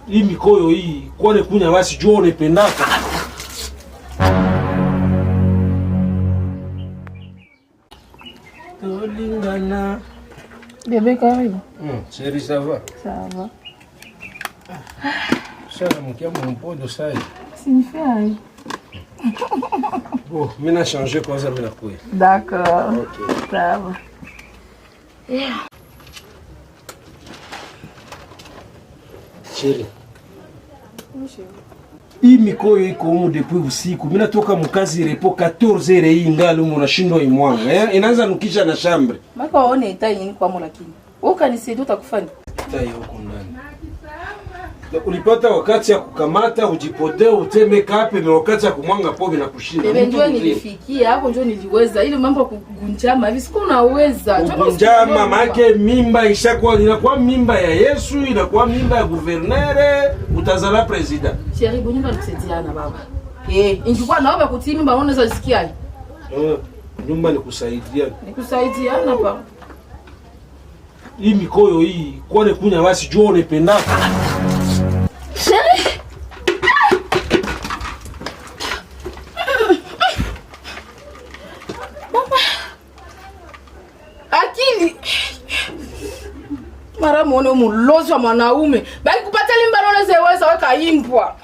Hii mikoyo hii kwani kunya basi jua unapendaka. Tolingana. Bébé karibu. Chérie, ça va? Ça va. Ça mon cœur mon pot de ça. Signifie. Bon, mina changer quoi ça mina quoi. D'accord. OK. Ça va. Chérie. Hii mikoyo iko humu depuis usiku. Mimi natoka mkazi repo 14h hii ngali mnashindwa imwanga. Inaanza nukisha na shambre. Maka waone itai nini kwa mola lakini. Wewe kanisaidia utakufanya. Itai huko ndani. Ulipata wakati ya kukamata ujipodee uteme kape na wakati ya kumwanga pombe na kushinda. Bebe njoo nilifikia hapo njoo niliweza ile mambo ya kugunjama hivi siku unaweza. Kugunjama make mimba ishakuwa inakuwa mimba ya Yesu inakuwa mimba ya gouverneur utazala president. Chérie bunyumba nikusaidiana baba. Ingekuwa naomba kutii mimba unaweza zisikia. Nyumba ni kusaidia. Nikusaidiana baba. Hii mikoyo hii kwani kunya basi jua unapendaka. Chérie. Mama. Akili. Mara muone mulozi wa mwanaume. Bali kupata limba unaweza weka imbwa.